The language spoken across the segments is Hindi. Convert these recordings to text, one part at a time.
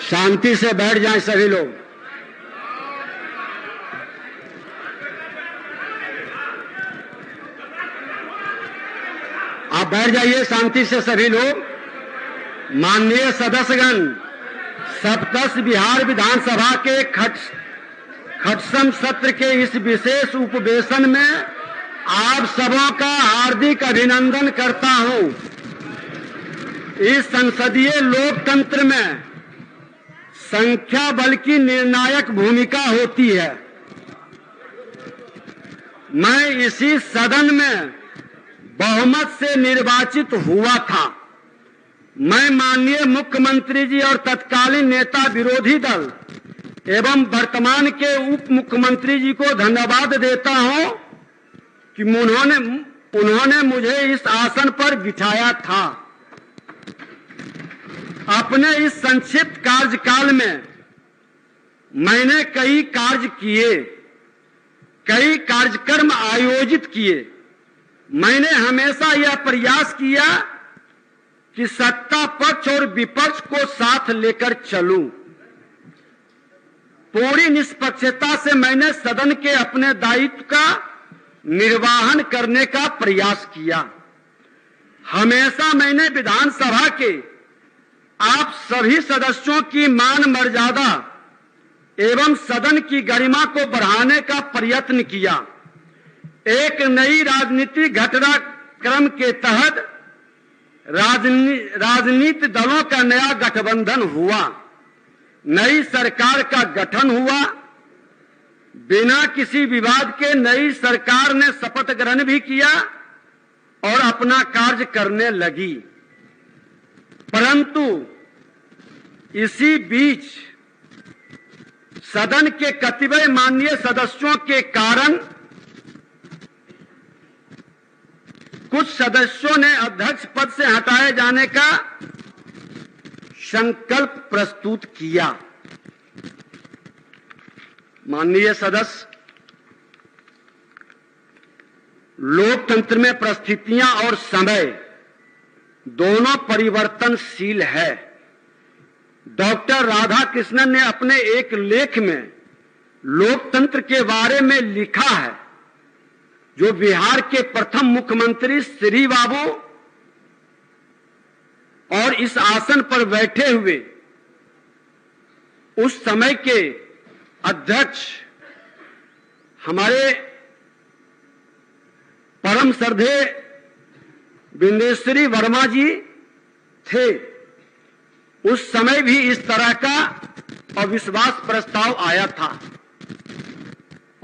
शांति से बैठ जाएं सभी लोग। आप बैठ जाइए शांति से सभी लोग। माननीय सदस्यगण, सप्तदश बिहार विधानसभा के खटसम सत्र के इस विशेष उपवेशन में आप सबों का हार्दिक अभिनंदन करता हूं। इस संसदीय लोकतंत्र में संख्या बल की निर्णायक भूमिका होती है। मैं इसी सदन में बहुमत से निर्वाचित हुआ था। मैं माननीय मुख्यमंत्री जी और तत्कालीन नेता विरोधी दल एवं वर्तमान के उप मुख्यमंत्री जी को धन्यवाद देता हूं कि उन्होंने मुझे इस आसन पर बिठाया था। अपने इस संक्षिप्त कार्यकाल में मैंने कई कार्य किए, कई कार्यक्रम आयोजित किए। मैंने हमेशा यह प्रयास किया कि सत्ता पक्ष और विपक्ष को साथ लेकर चलूं। पूरी निष्पक्षता से मैंने सदन के अपने दायित्व का निर्वहन करने का प्रयास किया। हमेशा मैंने विधानसभा के आप सभी सदस्यों की मान मर्यादा एवं सदन की गरिमा को बढ़ाने का प्रयत्न किया। एक नई राजनीतिक घटनाक्रम के तहत राजनीतिक दलों का नया गठबंधन हुआ, नई सरकार का गठन हुआ। बिना किसी विवाद के नई सरकार ने शपथ ग्रहण भी किया और अपना कार्य करने लगी। परंतु इसी बीच सदन के कतिपय माननीय सदस्यों के कारण कुछ सदस्यों ने अध्यक्ष पद से हटाए जाने का संकल्प प्रस्तुत किया। माननीय सदस्य, लोकतंत्र में परिस्थितियां और समय दोनों परिवर्तनशील है। डॉक्टर राधाकृष्णन ने अपने एक लेख में लोकतंत्र के बारे में लिखा है, जो बिहार के प्रथम मुख्यमंत्री श्री बाबू और इस आसन पर बैठे हुए उस समय के अध्यक्ष हमारे परम श्रद्धेय बिंदेश्वरी वर्मा जी थे। उस समय भी इस तरह का अविश्वास प्रस्ताव आया था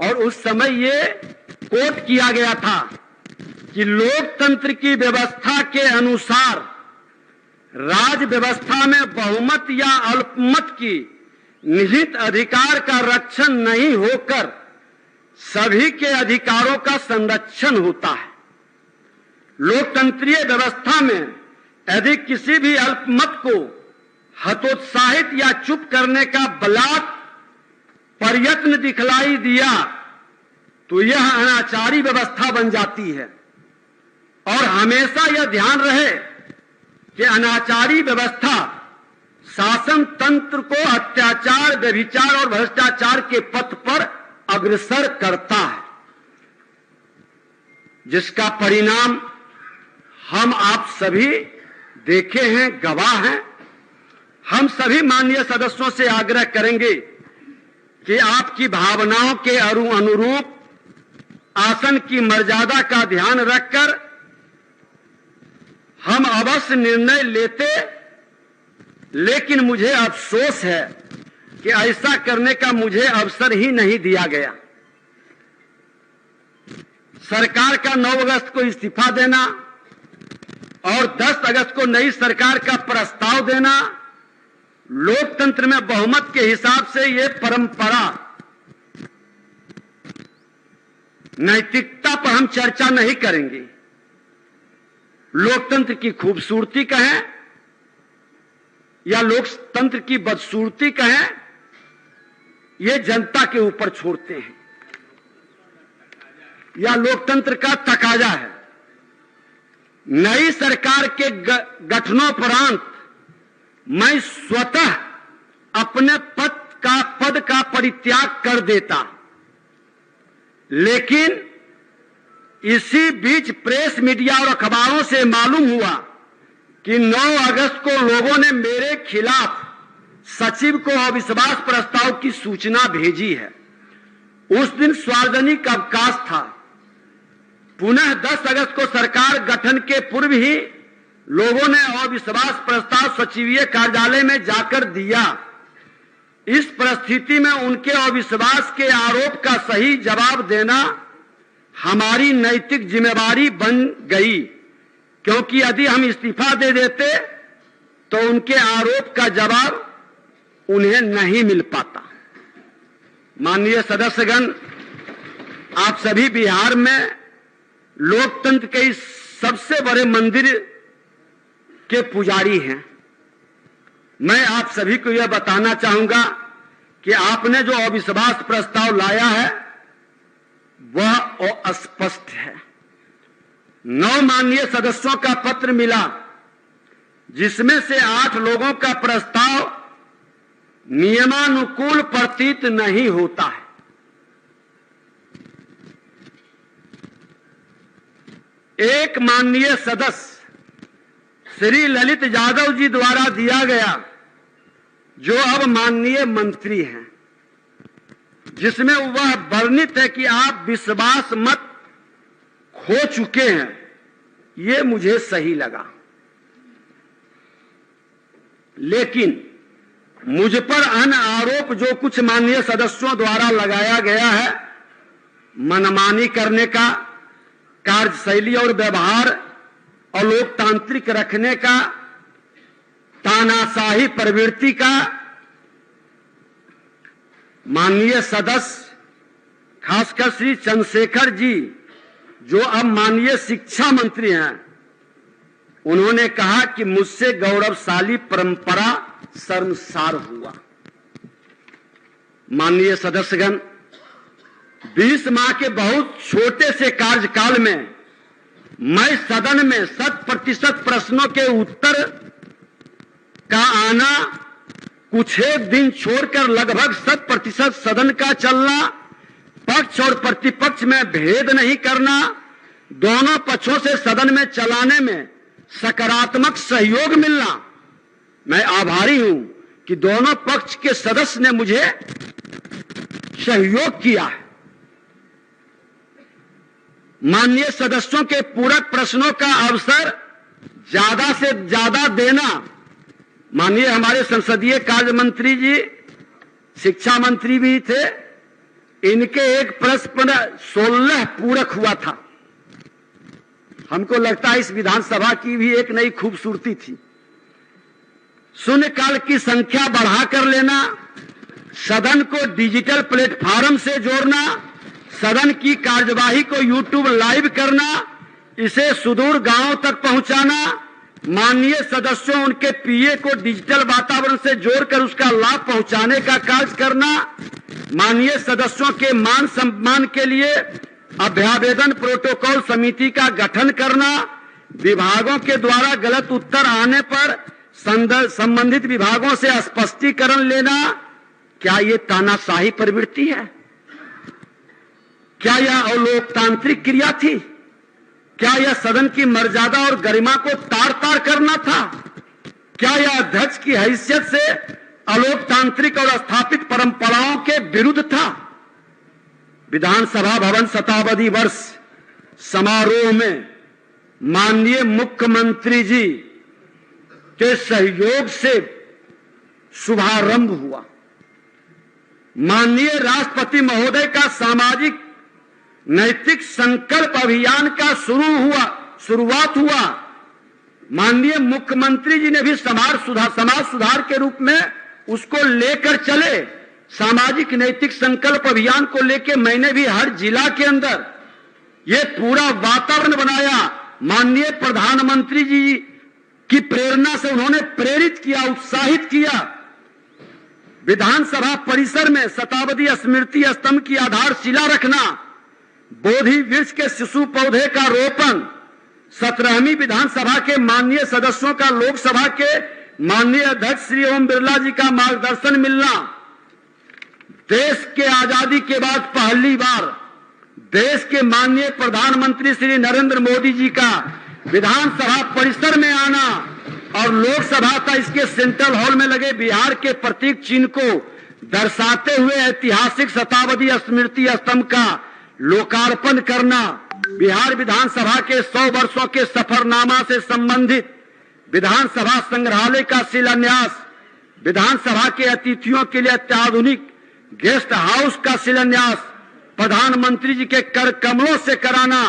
और उस समय ये कोट किया गया था कि लोकतंत्र की व्यवस्था के अनुसार राज व्यवस्था में बहुमत या अल्पमत की निहित अधिकार का रक्षण नहीं होकर सभी के अधिकारों का संरक्षण होता है। लोकतंत्रीय व्यवस्था में यदि किसी भी अल्पमत को हतोत्साहित या चुप करने का बलात् प्रयत्न दिखलाई दिया तो यह अनाचारी व्यवस्था बन जाती है। और हमेशा यह ध्यान रहे कि अनाचारी व्यवस्था शासन तंत्र को अत्याचार, व्यभिचार और भ्रष्टाचार के पथ पर अग्रसर करता है, जिसका परिणाम हम आप सभी देखे हैं, गवाह हैं। हम सभी माननीय सदस्यों से आग्रह करेंगे कि आपकी भावनाओं के अनुरूप आसन की मर्यादा का ध्यान रखकर हम अवश्य निर्णय लेते, लेकिन मुझे अफसोस है कि ऐसा करने का मुझे अवसर ही नहीं दिया गया। सरकार का 9 अगस्त को इस्तीफा देना और 10 अगस्त को नई सरकार का प्रस्ताव देना, लोकतंत्र में बहुमत के हिसाब से ये परंपरा, नैतिकता पर हम चर्चा नहीं करेंगे। लोकतंत्र की खूबसूरती कहें या लोकतंत्र की बदसूरती कहें, ये जनता के ऊपर छोड़ते हैं, या लोकतंत्र का तकाजा है। नई सरकार के गठनोपरांत मैं स्वतः अपने पद का परित्याग कर देता। लेकिन इसी बीच प्रेस मीडिया और अखबारों से मालूम हुआ कि 9 अगस्त को लोगों ने मेरे खिलाफ सचिव को अविश्वास प्रस्ताव की सूचना भेजी है। उस दिन सार्वजनिक अवकाश था। पुनः 10 अगस्त को सरकार गठन के पूर्व ही लोगों ने अविश्वास प्रस्ताव सचिवीय कार्यालय में जाकर दिया। इस परिस्थिति में उनके अविश्वास के आरोप का सही जवाब देना हमारी नैतिक जिम्मेवारी बन गई, क्योंकि यदि हम इस्तीफा दे देते तो उनके आरोप का जवाब उन्हें नहीं मिल पाता। माननीय सदस्यगण, आप सभी बिहार में लोकतंत्र के इस सबसे बड़े मंदिर के पुजारी हैं। मैं आप सभी को यह बताना चाहूंगा कि आपने जो अविश्वास प्रस्ताव लाया है वह अस्पष्ट है। 9 माननीय सदस्यों का पत्र मिला, जिसमें से 8 लोगों का प्रस्ताव नियमानुकूल प्रतीत नहीं होता है। एक माननीय सदस्य श्री ललित यादव जी द्वारा दिया गया, जो अब माननीय मंत्री हैं, जिसमें वह वर्णित है कि आप विश्वास मत खो चुके हैं। ये मुझे सही लगा, लेकिन मुझ पर अन्य आरोप जो कुछ माननीय सदस्यों द्वारा लगाया गया है, मनमानी करने का, कार्यशैली और व्यवहार अलोकतांत्रिक रखने का, तानाशाही प्रवृत्ति का, माननीय सदस्य खासकर श्री चंद्रशेखर जी, जो अब माननीय शिक्षा मंत्री हैं, उन्होंने कहा कि मुझसे गौरवशाली परंपरा शर्मसार हुआ। माननीय सदस्यगण, 20 माह के बहुत छोटे से कार्यकाल में मैं सदन में 100% प्रश्नों के उत्तर का आना, कुछ एक दिन छोड़कर लगभग 100% सदन का चलना, पक्ष और प्रतिपक्ष में भेद नहीं करना, दोनों पक्षों से सदन में चलाने में सकारात्मक सहयोग मिलना, मैं आभारी हूं कि दोनों पक्ष के सदस्य ने मुझे सहयोग किया है। माननीय सदस्यों के पूरक प्रश्नों का अवसर ज्यादा से ज्यादा देना, माननीय हमारे संसदीय कार्य मंत्री जी शिक्षा मंत्री भी थे, इनके एक प्रश्न पर 16 पूरक हुआ था। हमको लगता है इस विधानसभा की भी एक नई खूबसूरती थी। शून्यकाल की संख्या बढ़ाकर लेना, सदन को डिजिटल प्लेटफॉर्म से जोड़ना, सदन की कार्यवाही को यूट्यूब लाइव करना, इसे सुदूर गांव तक पहुंचाना, माननीय सदस्यों उनके पीए को डिजिटल वातावरण से जोड़कर उसका लाभ पहुंचाने का कार्य करना, माननीय सदस्यों के मान सम्मान के लिए अभ्यावेदन प्रोटोकॉल समिति का गठन करना, विभागों के द्वारा गलत उत्तर आने पर संबंधित विभागों से स्पष्टीकरण लेना। क्या ये तानाशाही प्रवृत्ति है? क्या यह अलोकतांत्रिक क्रिया थी? क्या यह सदन की मर्यादा और गरिमा को तार तार करना था? क्या यह अध्यक्ष की हैसियत से अलोकतांत्रिक और स्थापित परंपराओं के विरुद्ध था? विधानसभा भवन शताब्दी वर्ष समारोह में माननीय मुख्यमंत्री जी के सहयोग से शुभारंभ हुआ। माननीय राष्ट्रपति महोदय का सामाजिक नैतिक संकल्प अभियान का शुरुआत हुआ। माननीय मुख्यमंत्री जी ने भी समाज सुधार के रूप में उसको लेकर चले। सामाजिक नैतिक संकल्प अभियान को लेकर मैंने भी हर जिला के अंदर ये पूरा वातावरण बनाया। माननीय प्रधानमंत्री जी की प्रेरणा से उन्होंने प्रेरित किया, उत्साहित किया। विधानसभा परिसर में शताब्दी स्मृति स्तंभ की आधारशिला रखना, बोधि वृक्ष के शिशु पौधे का रोपण, 17वीं विधानसभा के माननीय सदस्यों का लोकसभा के माननीय अध्यक्ष श्री ओम बिरला जी का मार्गदर्शन मिलना, देश के आजादी के बाद पहली बार देश के माननीय प्रधानमंत्री श्री नरेंद्र मोदी जी का विधानसभा परिसर में आना और लोकसभा का इसके सेंट्रल हॉल में लगे बिहार के प्रतीक चिन्ह को दर्शाते हुए ऐतिहासिक शताब्दी स्मृति स्तंभ का लोकार्पण करना, बिहार विधानसभा के 100 वर्षों के सफरनामा से संबंधित विधानसभा संग्रहालय का शिलान्यास, विधानसभा के अतिथियों के लिए अत्याधुनिक गेस्ट हाउस का शिलान्यास प्रधानमंत्री जी के कर कमलों से कराना,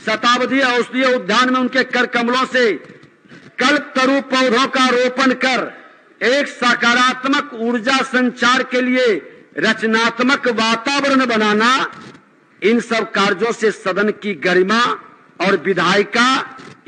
शताब्दी औषधीय उद्यान में उनके कर कमलों से कल्पतरु पौधों का रोपण कर एक सकारात्मक ऊर्जा संचार के लिए रचनात्मक वातावरण बनाना, इन सब कार्यों से सदन की गरिमा और विधायिका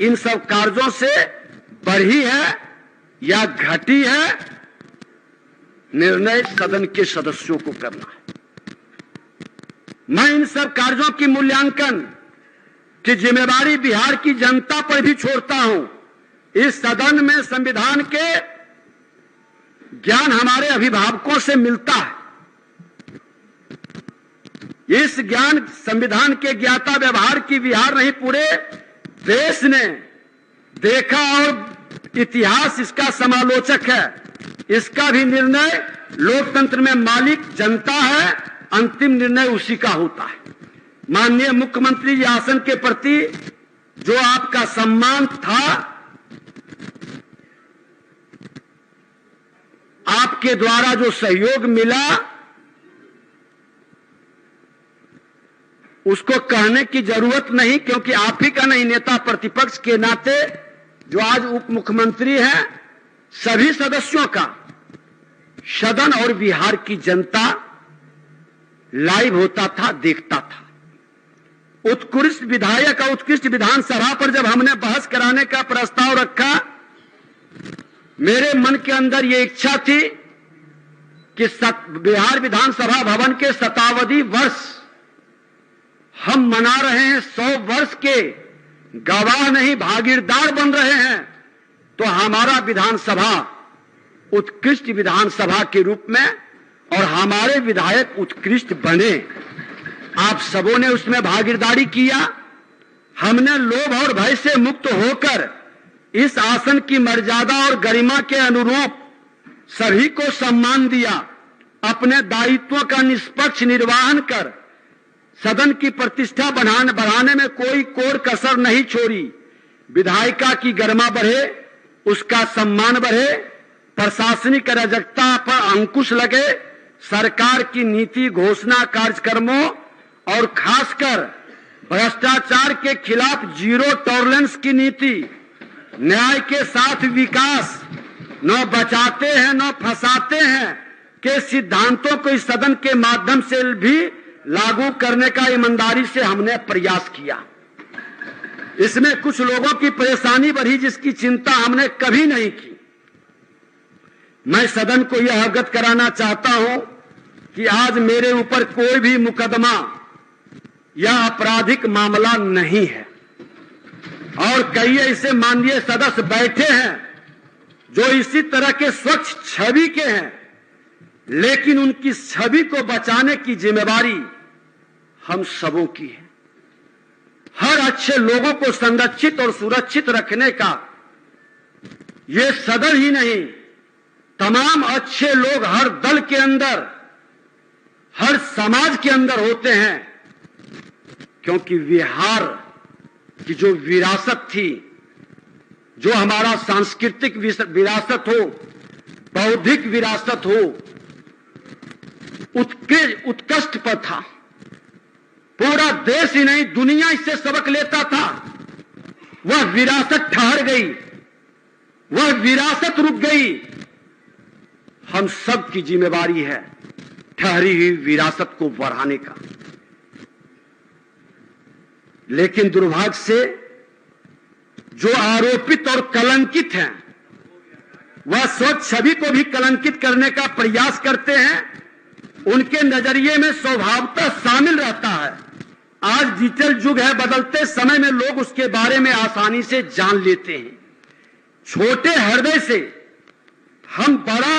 इन सब कार्यों से बढ़ी है या घटी है, निर्णय सदन के सदस्यों को करना है। मैं इन सब कार्यों की मूल्यांकन की जिम्मेदारी बिहार की जनता पर भी छोड़ता हूं। इस सदन में संविधान के ज्ञान हमारे अभिभावकों से मिलता है। इस ज्ञान संविधान के ज्ञाता व्यवहार की बिहार नहीं पूरे देश ने देखा और इतिहास इसका समालोचक है। इसका भी निर्णय लोकतंत्र में मालिक जनता है, अंतिम निर्णय उसी का होता है। माननीय मुख्यमंत्री जी आसन के प्रति जो आपका सम्मान था, आपके द्वारा जो सहयोग मिला, उसको कहने की जरूरत नहीं, क्योंकि आप ही का नहीं, नेता प्रतिपक्ष के नाते जो आज उप मुख्यमंत्री हैं, सभी सदस्यों का सदन और बिहार की जनता लाइव होता था, देखता था। उत्कृष्ट विधायक और उत्कृष्ट विधानसभा पर जब हमने बहस कराने का प्रस्ताव रखा, मेरे मन के अंदर ये इच्छा थी कि बिहार विधानसभा भवन के शताब्दी वर्ष हम मना रहे हैं, 100 वर्ष के गवाह नहीं भागीदार बन रहे हैं, तो हमारा विधानसभा उत्कृष्ट विधानसभा के रूप में और हमारे विधायक उत्कृष्ट बने। आप सबों ने उसमें भागीदारी किया। हमने लोभ और भय से मुक्त होकर इस आसन की मर्यादा और गरिमा के अनुरूप सभी को सम्मान दिया। अपने दायित्वों का निष्पक्ष निर्वहन कर सदन की प्रतिष्ठा बढ़ाने में कोई कोर कसर नहीं छोड़ी। विधायिका की गरिमा बढ़े, उसका सम्मान बढ़े, प्रशासनिक अराजकता पर अंकुश लगे, सरकार की नीति घोषणा कार्यक्रमों और खासकर भ्रष्टाचार के खिलाफ जीरो टॉलरेंस की नीति, न्याय के साथ विकास, न बचाते हैं न फंसाते हैं के सिद्धांतों को इस सदन के माध्यम से भी लागू करने का ईमानदारी से हमने प्रयास किया। इसमें कुछ लोगों की परेशानी बढ़ी जिसकी चिंता हमने कभी नहीं की। मैं सदन को यह अवगत कराना चाहता हूं कि आज मेरे ऊपर कोई भी मुकदमा या आपराधिक मामला नहीं है और कई ऐसे माननीय सदस्य बैठे हैं जो इसी तरह के स्वच्छ छवि के हैं, लेकिन उनकी छवि को बचाने की जिम्मेदारी हम सबों की है। हर अच्छे लोगों को संरक्षित और सुरक्षित रखने का ये सदन ही नहीं, तमाम अच्छे लोग हर दल के अंदर, हर समाज के अंदर होते हैं, क्योंकि बिहार की जो विरासत थी, जो हमारा सांस्कृतिक विरासत हो, बौद्धिक विरासत हो, उत्कृष्ट पर था। पूरा देश ही नहीं दुनिया इससे सबक लेता था। वह विरासत ठहर गई, वह विरासत रुक गई। हम सब की जिम्मेदारी है ठहरी हुई विरासत को बढ़ाने का। लेकिन दुर्भाग्य से जो आरोपित और कलंकित हैं, वह स्वच्छ छवि को भी कलंकित करने का प्रयास करते हैं। उनके नजरिए में स्वभावतः शामिल रहता है। आज डिजिटल युग है, बदलते समय में लोग उसके बारे में आसानी से जान लेते हैं। छोटे हृदय से हम बड़ा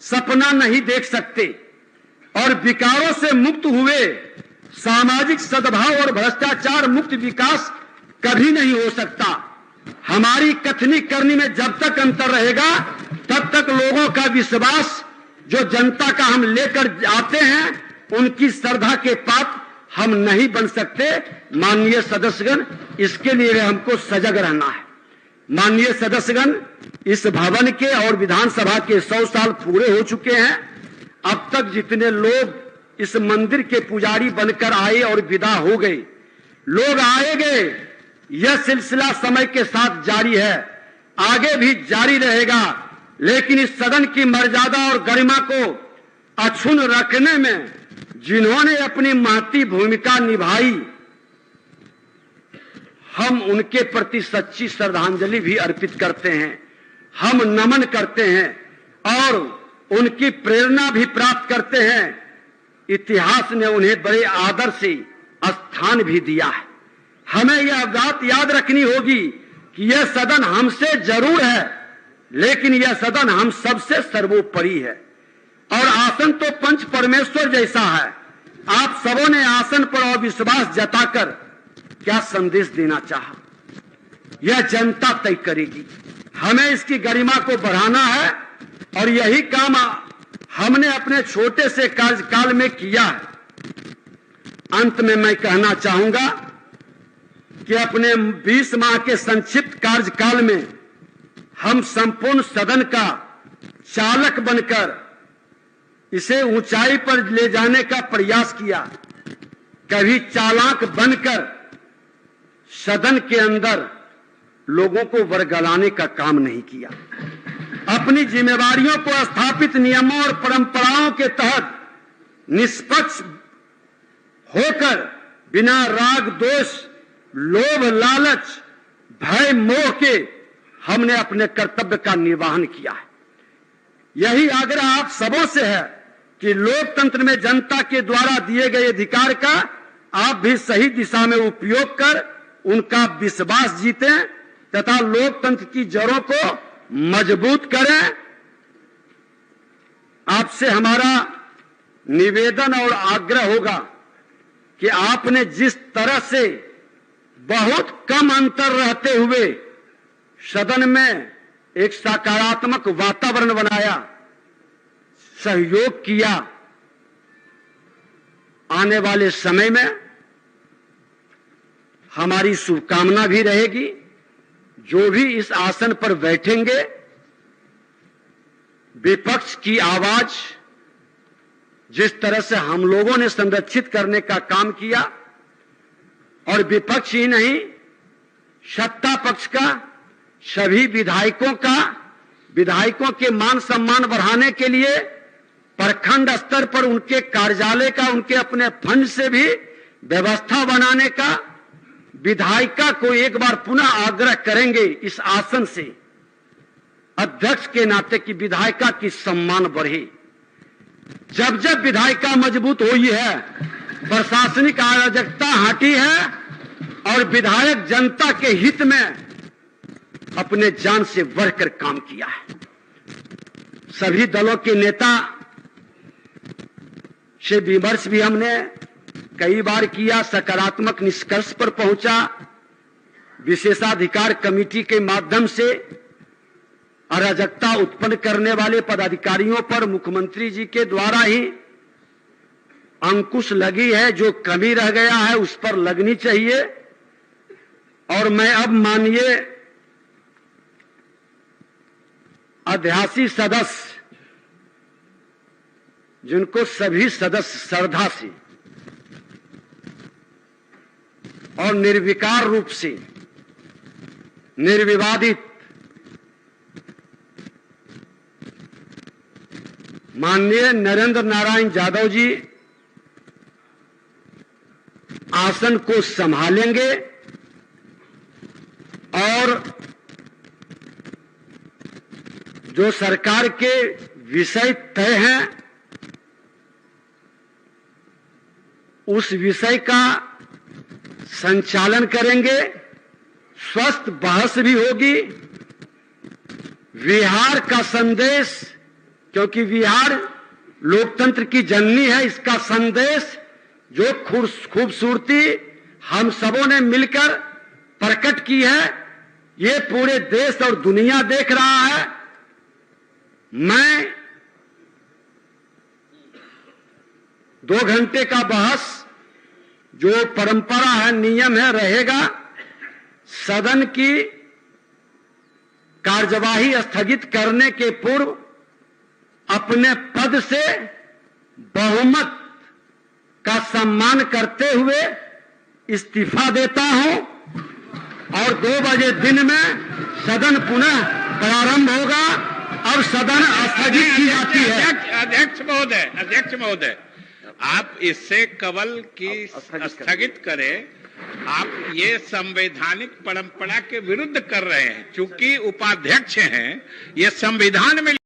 सपना नहीं देख सकते और विकारों से मुक्त हुए सामाजिक सद्भाव और भ्रष्टाचार मुक्त विकास कभी नहीं हो सकता। हमारी कथनी करनी में जब तक अंतर रहेगा तब तक लोगों का विश्वास जो जनता का हम लेकर आते हैं उनकी श्रद्धा के पात्र हम नहीं बन सकते। माननीय सदस्यगण, इसके लिए हमको सजग रहना है। माननीय सदस्यगण, इस भवन के और विधानसभा के 100 साल पूरे हो चुके हैं। अब तक जितने लोग इस मंदिर के पुजारी बनकर आए और विदा हो गए, लोग आए गए, यह सिलसिला समय के साथ जारी है, आगे भी जारी रहेगा। लेकिन इस सदन की मर्यादा और गरिमा को अक्षुण्ण रखने में जिन्होंने अपनी महती भूमिका निभाई, हम उनके प्रति सच्ची श्रद्धांजलि भी अर्पित करते हैं, हम नमन करते हैं और उनकी प्रेरणा भी प्राप्त करते हैं। इतिहास ने उन्हें बड़े आदर से स्थान भी दिया है। हमें यह बात याद रखनी होगी कि यह सदन हमसे जरूर है, लेकिन यह सदन हम सबसे सर्वोपरि है। और आसन तो पंच परमेश्वर जैसा है। आप सबों ने आसन पर अविश्वास जताकर क्या संदेश देना चाहा, यह जनता तय करेगी। हमें इसकी गरिमा को बढ़ाना है और यही काम हमने अपने छोटे से कार्यकाल में किया है। अंत में मैं कहना चाहूंगा कि अपने 20 माह के संक्षिप्त कार्यकाल में हम संपूर्ण सदन का चालक बनकर इसे ऊंचाई पर ले जाने का प्रयास किया। कभी चालाक बनकर सदन के अंदर लोगों को वरगलाने का काम नहीं किया। अपनी जिम्मेवारियों को स्थापित नियमों और परंपराओं के तहत निष्पक्ष होकर बिना राग द्वेष, लोभ, लालच, भय, मोह के हमने अपने कर्तव्य का निर्वहन किया है। यही आग्रह आप सबों से है कि लोकतंत्र में जनता के द्वारा दिए गए अधिकार का आप भी सही दिशा में उपयोग कर उनका विश्वास जीतें तथा लोकतंत्र की जड़ों को मजबूत करें। आपसे हमारा निवेदन और आग्रह होगा कि आपने जिस तरह से बहुत कम अंतर रहते हुए सदन में एक सकारात्मक वातावरण बनाया, सहयोग किया, आने वाले समय में हमारी शुभकामना भी रहेगी। जो भी इस आसन पर बैठेंगे, विपक्ष की आवाज जिस तरह से हम लोगों ने संरक्षित करने का काम किया, और विपक्ष ही नहीं सत्ता पक्ष का, सभी विधायकों के मान सम्मान बढ़ाने के लिए प्रखंड स्तर पर उनके कार्यालय का, उनके अपने फंड से भी व्यवस्था बनाने का विधायिका को एक बार पुनः आग्रह करेंगे इस आसन से, अध्यक्ष के नाते की विधायिका की सम्मान बढ़े। जब जब विधायिका मजबूत हुई है, प्रशासनिक अराजकता हटी है और विधायक जनता के हित में अपने जान से बढ़कर काम किया है। सभी दलों के नेता से विमर्श भी हमने कई बार किया, सकारात्मक निष्कर्ष पर पहुंचा। विशेषाधिकार कमेटी के माध्यम से अराजकता उत्पन्न करने वाले पदाधिकारियों पर मुख्यमंत्री जी के द्वारा ही अंकुश लगी है, जो कमी रह गया है उस पर लगनी चाहिए। और मैं अब माननीय अध्यासी सदस्य, जिनको सभी सदस्य श्रद्धा से और निर्विकार रूप से, निर्विवादित माननीय नरेंद्र नारायण यादव जी आसन को संभालेंगे और जो सरकार के विषय तय हैं उस विषय का संचालन करेंगे। स्वस्थ बहस भी होगी बिहार का संदेश, क्योंकि बिहार लोकतंत्र की जननी है, इसका संदेश जो खूबसूरती हम सबों ने मिलकर प्रकट की है, ये पूरे देश और दुनिया देख रहा है। मैं 2 घंटे का बहस जो परंपरा है, नियम है, रहेगा। सदन की कार्यवाही स्थगित करने के पूर्व अपने पद से बहुमत का सम्मान करते हुए इस्तीफा देता हूं और 2 बजे दिन में सदन पुनः प्रारंभ होगा और सदन स्थगित की जाती है। अध्यक्ष महोदय, आप इससे कवल की स्थगित करें। आप ये संवैधानिक परंपरा के विरुद्ध कर रहे हैं। चूंकि उपाध्यक्ष हैं, ये संविधान में